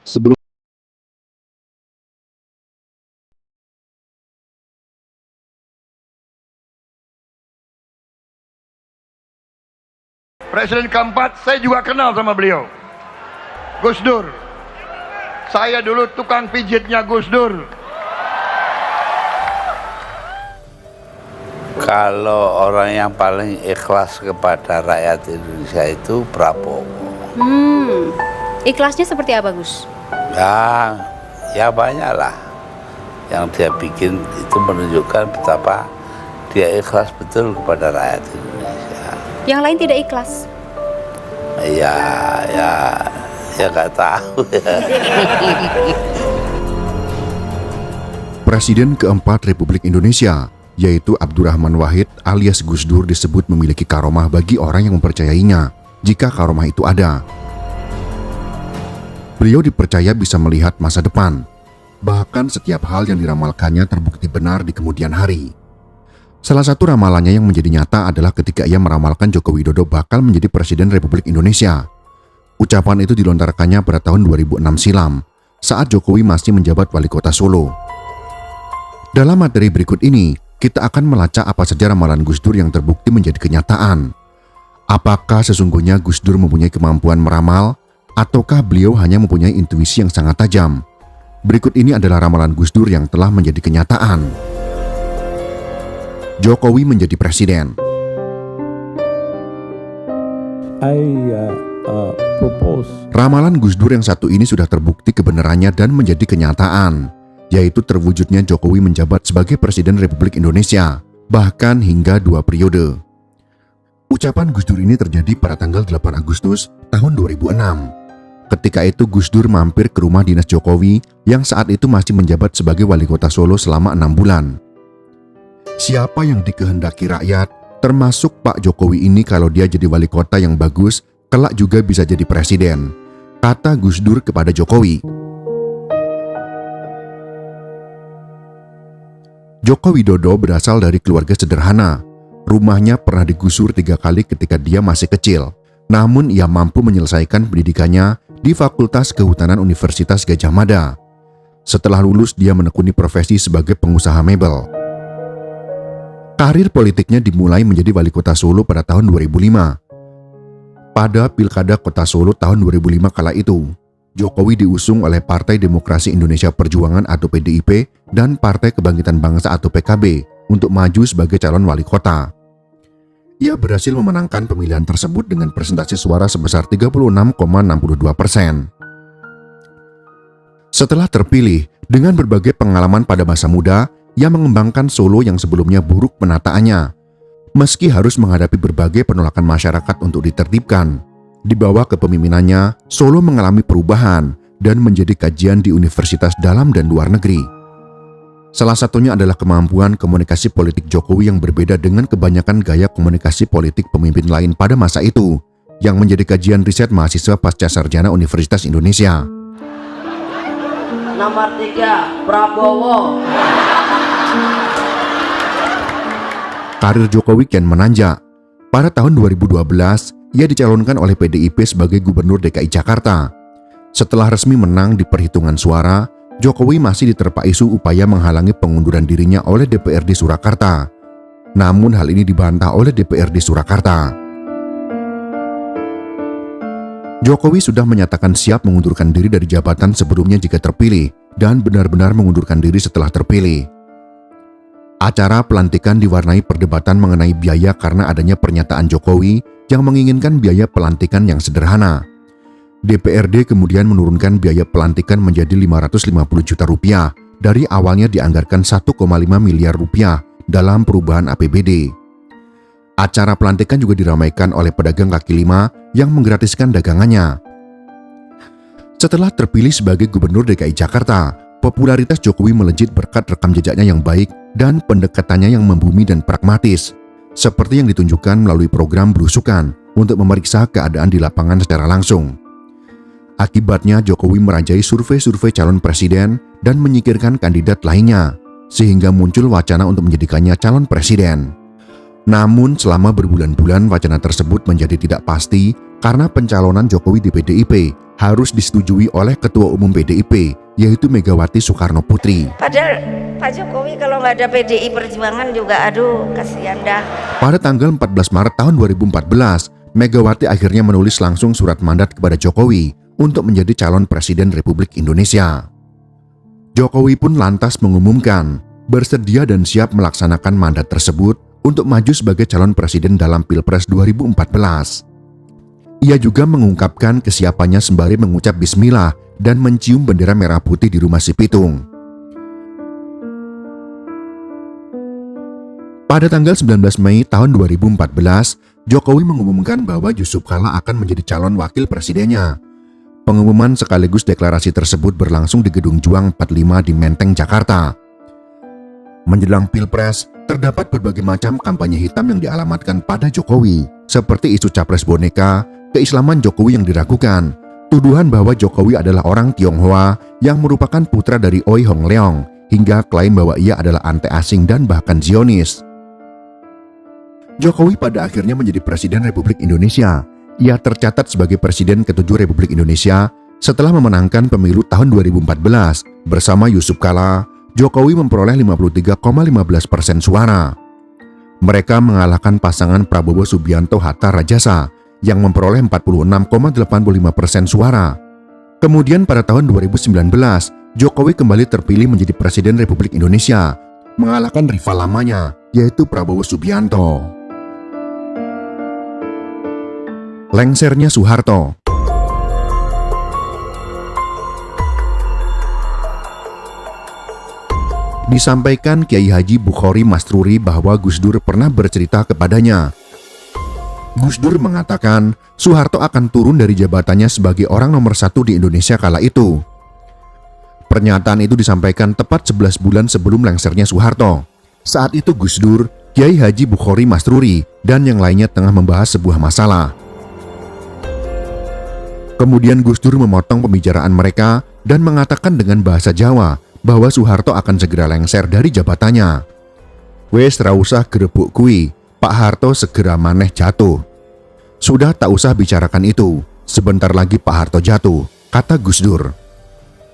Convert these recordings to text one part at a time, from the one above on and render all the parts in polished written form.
Sebelum Presiden keempat, saya juga kenal sama beliau, Gus Dur. Saya dulu tukang pijitnya Gus Dur. Kalau orang yang paling ikhlas kepada rakyat Indonesia itu Prabowo. Ikhlasnya seperti apa, Gus? Ya banyak lah. Yang dia bikin itu menunjukkan betapa dia ikhlas betul kepada rakyat Indonesia. Yang lain tidak ikhlas. Ya nggak tahu ya. Presiden keempat Republik Indonesia, yaitu Abdurrahman Wahid alias Gus Dur, disebut memiliki karomah bagi orang yang mempercayainya, jika karomah itu ada. Beliau dipercaya bisa melihat masa depan. Bahkan setiap hal yang diramalkannya terbukti benar di kemudian hari. Salah satu ramalannya yang menjadi nyata adalah ketika ia meramalkan Joko Widodo bakal menjadi Presiden Republik Indonesia. Ucapan itu dilontarkannya pada tahun 2006 silam, saat Jokowi masih menjabat wali kota Solo. Dalam materi berikut ini, kita akan melacak apa saja ramalan Gus Dur yang terbukti menjadi kenyataan. Apakah sesungguhnya Gus Dur mempunyai kemampuan meramal, ataukah beliau hanya mempunyai intuisi yang sangat tajam? Berikut ini adalah ramalan Gus Dur yang telah menjadi kenyataan. Jokowi menjadi presiden. Ramalan Gus Dur yang satu ini sudah terbukti kebenarannya dan menjadi kenyataan, yaitu terwujudnya Jokowi menjabat sebagai Presiden Republik Indonesia, bahkan hingga 2 periode. Ucapan Gus Dur ini terjadi pada tanggal 8 Agustus tahun 2006. Ketika itu Gus Dur mampir ke rumah dinas Jokowi yang saat itu masih menjabat sebagai wali kota Solo selama 6 bulan. Siapa yang dikehendaki rakyat, termasuk Pak Jokowi ini, kalau dia jadi wali kota yang bagus, kelak juga bisa jadi presiden, kata Gus Dur kepada Jokowi. Joko Widodo berasal dari keluarga sederhana. Rumahnya pernah digusur 3 kali ketika dia masih kecil. Namun ia mampu menyelesaikan pendidikannya di Fakultas Kehutanan Universitas Gadjah Mada. Setelah lulus, dia menekuni profesi sebagai pengusaha mebel. Karir politiknya dimulai menjadi wali kota Solo pada tahun 2005. Pada Pilkada Kota Solo tahun 2005 kala itu, Jokowi diusung oleh Partai Demokrasi Indonesia Perjuangan atau PDIP dan Partai Kebangkitan Bangsa atau PKB untuk maju sebagai calon wali kota. Ia berhasil memenangkan pemilihan tersebut dengan persentase suara sebesar 36,62%. Setelah terpilih, dengan berbagai pengalaman pada masa muda, ia mengembangkan Solo yang sebelumnya buruk penataannya. Meski harus menghadapi berbagai penolakan masyarakat untuk ditertibkan, di bawah kepemimpinannya, Solo mengalami perubahan dan menjadi kajian di universitas dalam dan luar negeri. Salah satunya adalah kemampuan komunikasi politik Jokowi yang berbeda dengan kebanyakan gaya komunikasi politik pemimpin lain pada masa itu, yang menjadi kajian riset mahasiswa pasca sarjana Universitas Indonesia. Nomor 3, Prabowo. Karir Jokowi kian menanjak. Pada tahun 2012, ia dicalonkan oleh PDIP sebagai Gubernur DKI Jakarta. Setelah resmi menang di perhitungan suara, Jokowi masih diterpa isu upaya menghalangi pengunduran dirinya oleh DPRD Surakarta. Namun hal ini dibantah oleh DPRD Surakarta. Jokowi sudah menyatakan siap mengundurkan diri dari jabatan sebelumnya jika terpilih dan benar-benar mengundurkan diri setelah terpilih. Acara pelantikan diwarnai perdebatan mengenai biaya karena adanya pernyataan Jokowi yang menginginkan biaya pelantikan yang sederhana. DPRD kemudian menurunkan biaya pelantikan menjadi 550 juta rupiah dari awalnya dianggarkan 1,5 miliar rupiah dalam perubahan APBD. Acara pelantikan juga diramaikan oleh pedagang kaki lima yang menggratiskan dagangannya. Setelah terpilih sebagai Gubernur DKI Jakarta, popularitas Jokowi melejit berkat rekam jejaknya yang baik dan pendekatannya yang membumi dan pragmatis, seperti yang ditunjukkan melalui program Belusukan untuk memeriksa keadaan di lapangan secara langsung. Akibatnya Jokowi merajai survei-survei calon presiden dan menyingkirkan kandidat lainnya, sehingga muncul wacana untuk menjadikannya calon presiden. Namun selama berbulan-bulan wacana tersebut menjadi tidak pasti karena pencalonan Jokowi di PDIP harus disetujui oleh Ketua Umum PDIP, yaitu Megawati Soekarno Putri. Padahal Pak Jokowi kalau nggak ada PDI Perjuangan juga aduh kasihan dah. Pada tanggal 14 Maret tahun 2014, Megawati akhirnya menulis langsung surat mandat kepada Jokowi untuk menjadi calon Presiden Republik Indonesia. Jokowi pun lantas mengumumkan bersedia dan siap melaksanakan mandat tersebut untuk maju sebagai calon presiden dalam Pilpres 2014. Ia juga mengungkapkan kesiapannya sembari mengucap bismillah dan mencium bendera merah putih di Rumah Si Pitung. Pada tanggal 19 Mei tahun 2014, Jokowi mengumumkan bahwa Yusuf Kala akan menjadi calon wakil presidennya. Pengumuman sekaligus deklarasi tersebut berlangsung di Gedung Juang 45 di Menteng, Jakarta. Menjelang Pilpres, terdapat berbagai macam kampanye hitam yang dialamatkan pada Jokowi, seperti isu capres boneka, keislaman Jokowi yang diragukan, tuduhan bahwa Jokowi adalah orang Tionghoa yang merupakan putra dari Oi Hong Leong, hingga klaim bahwa ia adalah anti asing dan bahkan Zionis. Jokowi pada akhirnya menjadi Presiden Republik Indonesia. Ia tercatat sebagai Presiden ke-7 Republik Indonesia setelah memenangkan pemilu tahun 2014. Bersama Yusuf Kala, Jokowi memperoleh 53,15% suara. Mereka mengalahkan pasangan Prabowo Subianto Hatta Rajasa yang memperoleh 46,85% suara. Kemudian pada tahun 2019, Jokowi kembali terpilih menjadi Presiden Republik Indonesia, mengalahkan rival lamanya, yaitu Prabowo Subianto. Lengsernya Soeharto. Disampaikan Kiai Haji Bukhari Mastruri bahwa Gus Dur pernah bercerita kepadanya. Gus Dur mengatakan Soeharto akan turun dari jabatannya sebagai orang nomor 1 di Indonesia kala itu. Pernyataan itu disampaikan tepat 11 bulan sebelum lengsernya Soeharto. Saat itu Gus Dur, Kiai Haji Bukhari Mastruri, dan yang lainnya tengah membahas sebuah masalah. Kemudian Gus Dur memotong pembicaraan mereka dan mengatakan dengan bahasa Jawa bahwa Soeharto akan segera lengser dari jabatannya. Wes ra usah grebuk kui, Pak Harto segera maneh jatuh. Sudah tak usah bicarakan itu, sebentar lagi Pak Harto jatuh, kata Gus Dur.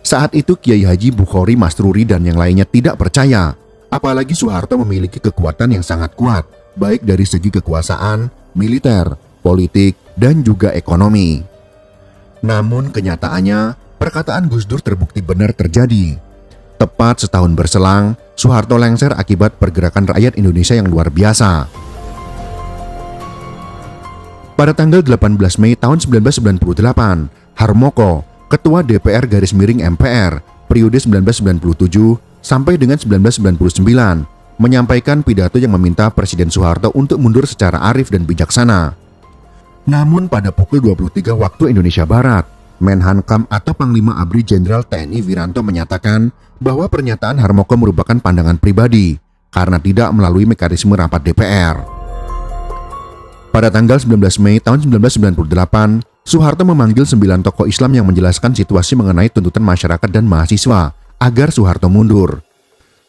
Saat itu Kiai Haji Bukhari Mastruri dan yang lainnya tidak percaya, apalagi Soeharto memiliki kekuatan yang sangat kuat, baik dari segi kekuasaan, militer, politik, dan juga ekonomi. Namun kenyataannya, perkataan Gus Dur terbukti benar terjadi. Tepat setahun berselang, Soeharto lengser akibat pergerakan rakyat Indonesia yang luar biasa. Pada tanggal 18 Mei tahun 1998, Harmoko, Ketua DPR garis miring MPR, periode 1997 sampai dengan 1999, menyampaikan pidato yang meminta Presiden Soeharto untuk mundur secara arif dan bijaksana. Namun pada pukul 23 waktu Indonesia Barat, Menhankam atau Panglima ABRI Jenderal TNI Wiranto menyatakan bahwa pernyataan Harmoko merupakan pandangan pribadi karena tidak melalui mekanisme rapat DPR. Pada tanggal 19 Mei tahun 1998, Soeharto memanggil 9 tokoh Islam yang menjelaskan situasi mengenai tuntutan masyarakat dan mahasiswa agar Soeharto mundur.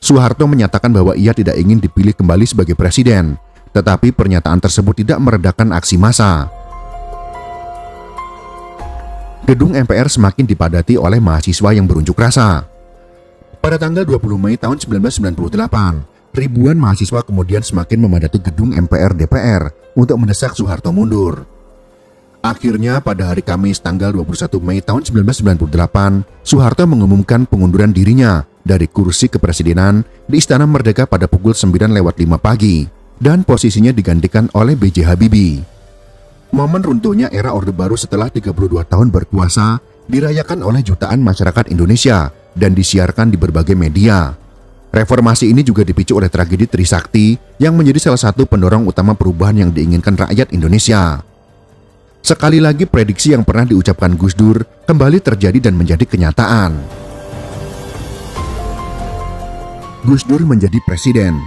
Soeharto menyatakan bahwa ia tidak ingin dipilih kembali sebagai presiden, tetapi pernyataan tersebut tidak meredakan aksi massa. Gedung MPR semakin dipadati oleh mahasiswa yang berunjuk rasa. Pada tanggal 20 Mei tahun 1998, ribuan mahasiswa kemudian semakin memadati gedung MPR DPR untuk mendesak Soeharto mundur. Akhirnya pada hari Kamis tanggal 21 Mei tahun 1998, Soeharto mengumumkan pengunduran dirinya dari kursi kepresidenan di Istana Merdeka pada pukul 9:05 pagi dan posisinya digantikan oleh B.J. Habibie. Momen runtuhnya era Orde Baru setelah 32 tahun berkuasa dirayakan oleh jutaan masyarakat Indonesia dan disiarkan di berbagai media. Reformasi ini juga dipicu oleh tragedi Trisakti yang menjadi salah satu pendorong utama perubahan yang diinginkan rakyat Indonesia. Sekali lagi prediksi yang pernah diucapkan Gus Dur kembali terjadi dan menjadi kenyataan. Gus Dur menjadi presiden.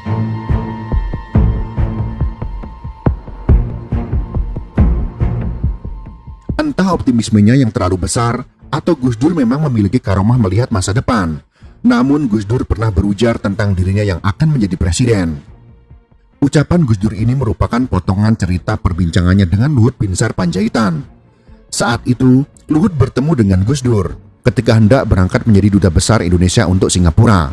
Entah optimismenya yang terlalu besar atau Gus Dur memang memiliki karomah melihat masa depan. Namun Gus Dur pernah berujar tentang dirinya yang akan menjadi presiden. Ucapan Gus Dur ini merupakan potongan cerita perbincangannya dengan Luhut Binsar Panjaitan. Saat itu, Luhut bertemu dengan Gus Dur ketika hendak berangkat menjadi duta besar Indonesia untuk Singapura.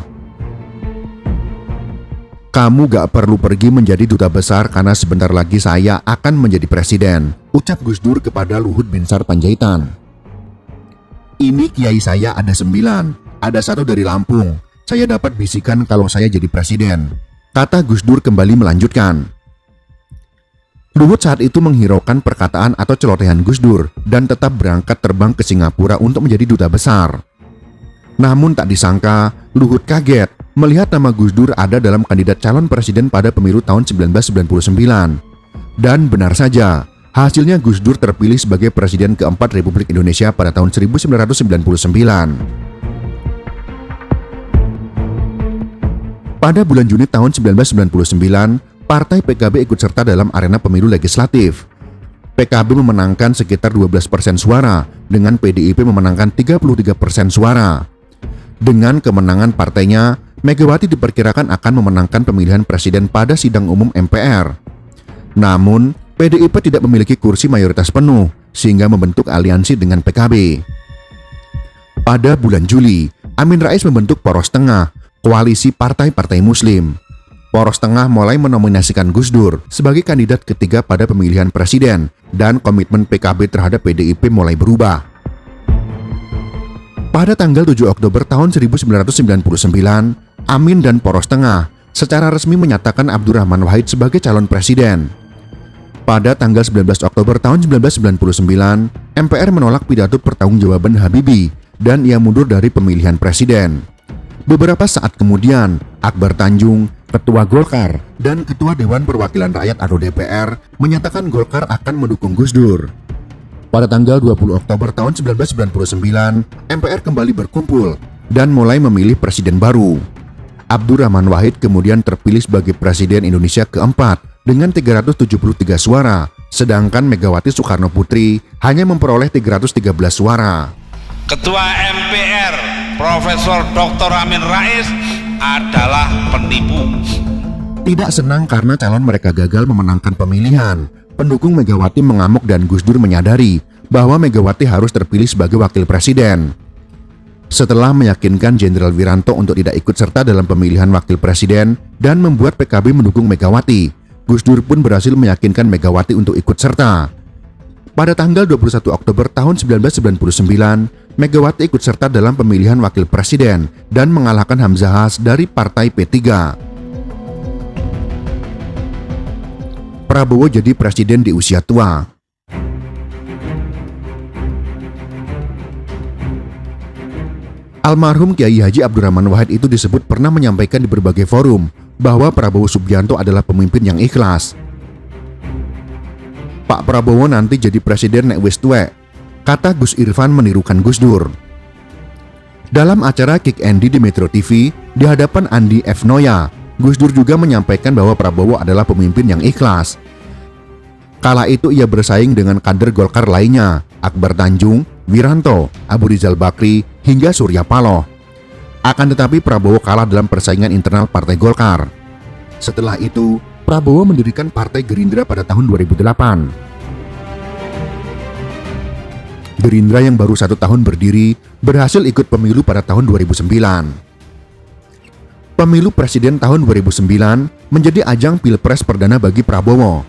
"Kamu gak perlu pergi menjadi duta besar karena sebentar lagi saya akan menjadi presiden," ucap Gus Dur kepada Luhut Binsar Panjaitan. "Ini kiai saya ada 9, ada 1 dari Lampung. Saya dapat bisikan kalau saya jadi presiden," kata Gus Dur kembali melanjutkan. Luhut saat itu menghiraukan perkataan atau celotehan Gus Dur dan tetap berangkat terbang ke Singapura untuk menjadi duta besar. Namun tak disangka, Luhut kaget melihat nama Gus Dur ada dalam kandidat calon presiden pada pemilu tahun 1999. Dan benar saja, hasilnya Gus Dur terpilih sebagai Presiden keempat Republik Indonesia pada tahun 1999. Pada bulan Juni tahun 1999, Partai PKB ikut serta dalam arena pemilu legislatif. PKB memenangkan sekitar 12% suara, dengan PDIP memenangkan 33% suara. Dengan kemenangan partainya, Megawati diperkirakan akan memenangkan pemilihan presiden pada sidang umum MPR. Namun, PDIP tidak memiliki kursi mayoritas penuh, sehingga membentuk aliansi dengan PKB. Pada bulan Juli, Amin Rais membentuk Poros Tengah, koalisi partai-partai Muslim. Poros Tengah mulai menominasikan Gus Dur sebagai kandidat ketiga pada pemilihan presiden, dan komitmen PKB terhadap PDIP mulai berubah. Pada tanggal 7 Oktober tahun 1999, Amin dan Poros Tengah secara resmi menyatakan Abdurrahman Wahid sebagai calon presiden. Pada tanggal 19 Oktober tahun 1999, MPR menolak pidato pertanggungjawaban Habibie dan ia mundur dari pemilihan presiden. Beberapa saat kemudian, Akbar Tanjung, Ketua Golkar, dan Ketua Dewan Perwakilan Rakyat atau DPR menyatakan Golkar akan mendukung Gus Dur. Pada tanggal 20 Oktober tahun 1999, MPR kembali berkumpul dan mulai memilih presiden baru. Abdurrahman Wahid kemudian terpilih sebagai Presiden Indonesia keempat dengan 373 suara, sedangkan Megawati Soekarno Putri hanya memperoleh 313 suara. Ketua MPR Profesor Dr. Amin Rais adalah penipu. Tidak senang karena calon mereka gagal memenangkan pemilihan, pendukung Megawati mengamuk dan Gus Dur menyadari bahwa Megawati harus terpilih sebagai wakil presiden. Setelah meyakinkan Jenderal Wiranto untuk tidak ikut serta dalam pemilihan wakil presiden dan membuat PKB mendukung Megawati, Gus Dur pun berhasil meyakinkan Megawati untuk ikut serta. Pada tanggal 21 Oktober tahun 1999, Megawati ikut serta dalam pemilihan wakil presiden dan mengalahkan Hamzah Has dari Partai P3. Prabowo jadi presiden di usia tua. Almarhum Kiai Haji Abdurrahman Wahid itu disebut pernah menyampaikan di berbagai forum bahwa Prabowo Subianto adalah pemimpin yang ikhlas. "Pak Prabowo nanti jadi presiden nek wis tuwek," kata Gus Irfan menirukan Gus Dur. Dalam acara Kick Andy di Metro TV di hadapan Andi F. Noya, Gus Dur juga menyampaikan bahwa Prabowo adalah pemimpin yang ikhlas. Kala itu ia bersaing dengan kader Golkar lainnya, Akbar Tanjung, Wiranto, Abu Rizal Bakri, hingga Surya Paloh. Akan tetapi Prabowo kalah dalam persaingan internal Partai Golkar. Setelah itu, Prabowo mendirikan Partai Gerindra pada tahun 2008. Gerindra yang baru 1 tahun berdiri berhasil ikut pemilu pada tahun 2009. Pemilu presiden tahun 2009 menjadi ajang pilpres perdana bagi Prabowo.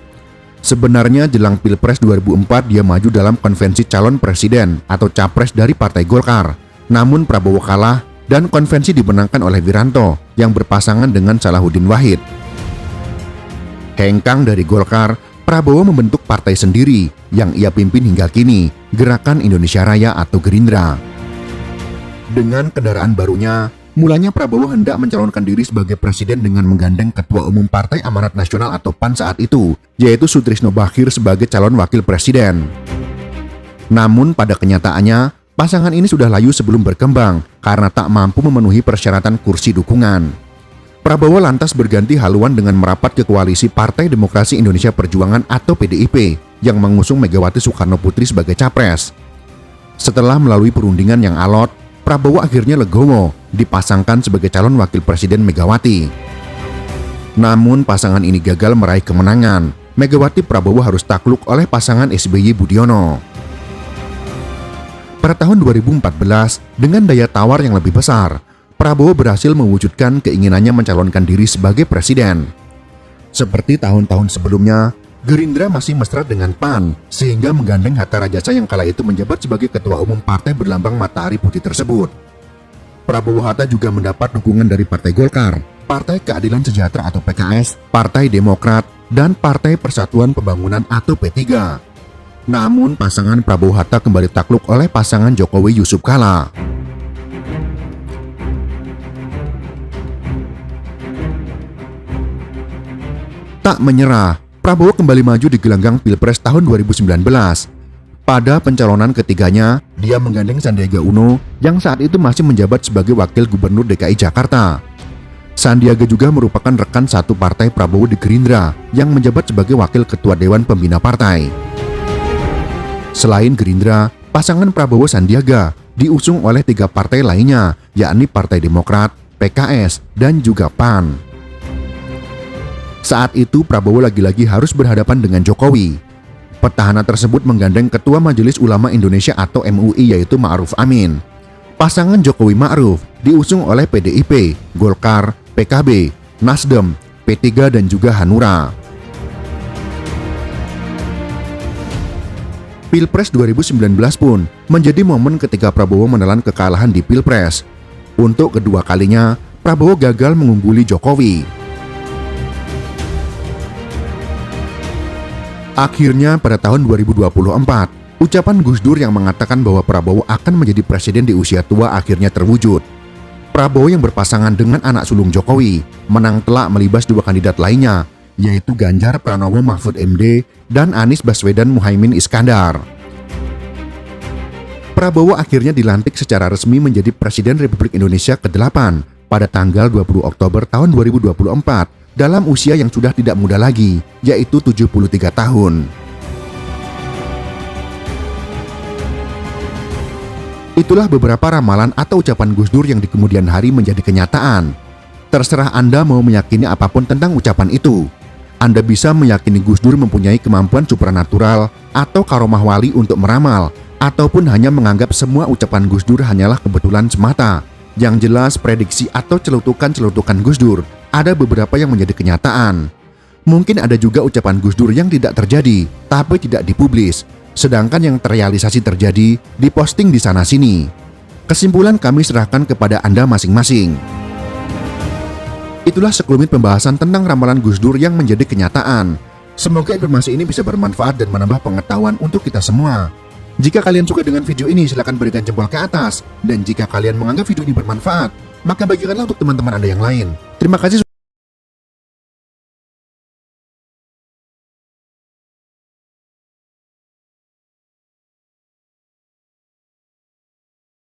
Sebenarnya jelang pilpres 2004 dia maju dalam konvensi calon presiden atau capres dari Partai Golkar. Namun Prabowo kalah dan konvensi dimenangkan oleh Wiranto yang berpasangan dengan Salahuddin Wahid. Hengkang dari Golkar, Prabowo membentuk partai sendiri yang ia pimpin hingga kini, Gerakan Indonesia Raya atau Gerindra. Dengan kendaraan barunya, mulanya Prabowo hendak mencalonkan diri sebagai presiden dengan menggandeng Ketua Umum Partai Amanat Nasional atau PAN saat itu, yaitu Sutrisno Bachir sebagai calon wakil presiden. Namun pada kenyataannya, pasangan ini sudah layu sebelum berkembang karena tak mampu memenuhi persyaratan kursi dukungan. Prabowo lantas berganti haluan dengan merapat ke koalisi Partai Demokrasi Indonesia Perjuangan atau PDIP yang mengusung Megawati Soekarno Putri sebagai capres. Setelah melalui perundingan yang alot, Prabowo akhirnya legowo dipasangkan sebagai calon wakil presiden Megawati. Namun pasangan ini gagal meraih kemenangan. Megawati Prabowo harus takluk oleh pasangan SBY Budiono. Pada tahun 2014, dengan daya tawar yang lebih besar, Prabowo berhasil mewujudkan keinginannya mencalonkan diri sebagai presiden. Seperti tahun-tahun sebelumnya, Gerindra masih mesra dengan PAN, sehingga menggandeng Hatta Rajasa yang kala itu menjabat sebagai ketua umum partai berlambang matahari putih tersebut. Prabowo Hatta juga mendapat dukungan dari Partai Golkar, Partai Keadilan Sejahtera atau PKS, Partai Demokrat, dan Partai Persatuan Pembangunan atau P3. Namun pasangan Prabowo Hatta kembali takluk oleh pasangan Jokowi Yusuf Kala. Tak menyerah, Prabowo kembali maju di gelanggang Pilpres tahun 2019. Pada pencalonan ketiganya, dia menggandeng Sandiaga Uno yang saat itu masih menjabat sebagai Wakil Gubernur DKI Jakarta. Sandiaga juga merupakan rekan satu partai Prabowo di Gerindra yang menjabat sebagai Wakil Ketua Dewan Pembina Partai. Selain Gerindra, pasangan Prabowo Sandiaga diusung oleh 3 partai lainnya, yakni Partai Demokrat, PKS, dan juga PAN. Saat itu Prabowo lagi-lagi harus berhadapan dengan Jokowi. Petahana tersebut menggandeng Ketua Majelis Ulama Indonesia atau MUI yaitu Ma'ruf Amin. Pasangan Jokowi Ma'ruf diusung oleh PDIP, Golkar, PKB, Nasdem, P3 dan juga Hanura. Pilpres 2019 pun menjadi momen ketika Prabowo menelan kekalahan di Pilpres. Untuk kedua kalinya, Prabowo gagal mengungguli Jokowi. Akhirnya pada tahun 2024, ucapan Gus Dur yang mengatakan bahwa Prabowo akan menjadi presiden di usia tua akhirnya terwujud. Prabowo yang berpasangan dengan anak sulung Jokowi menang telak melibas 2 kandidat lainnya, yaitu Ganjar Pranowo Mahfud MD dan Anies Baswedan Muhaimin Iskandar. Prabowo akhirnya dilantik secara resmi menjadi Presiden Republik Indonesia ke-8 pada tanggal 20 Oktober tahun 2024 dalam usia yang sudah tidak muda lagi, yaitu 73 tahun. Itulah beberapa ramalan atau ucapan Gus Dur yang di kemudian hari menjadi kenyataan. Terserah Anda mau meyakini apapun tentang ucapan itu. Anda bisa meyakini Gus Dur mempunyai kemampuan supranatural atau karomah wali untuk meramal, ataupun hanya menganggap semua ucapan Gus Dur hanyalah kebetulan semata. Yang jelas prediksi atau celutukan-celutukan Gus Dur ada beberapa yang menjadi kenyataan. Mungkin ada juga ucapan Gus Dur yang tidak terjadi, tapi tidak dipublis. Sedangkan yang terrealisasi terjadi, diposting di sana-sini. Kesimpulan kami serahkan kepada Anda masing-masing. Itulah sekelumit pembahasan tentang ramalan Gus Dur yang menjadi kenyataan. Semoga informasi ini bisa bermanfaat dan menambah pengetahuan untuk kita semua. Jika kalian suka dengan video ini, silakan berikan jempol ke atas. Dan jika kalian menganggap video ini bermanfaat, maka bagikanlah untuk teman-teman Anda yang lain. Terima kasih.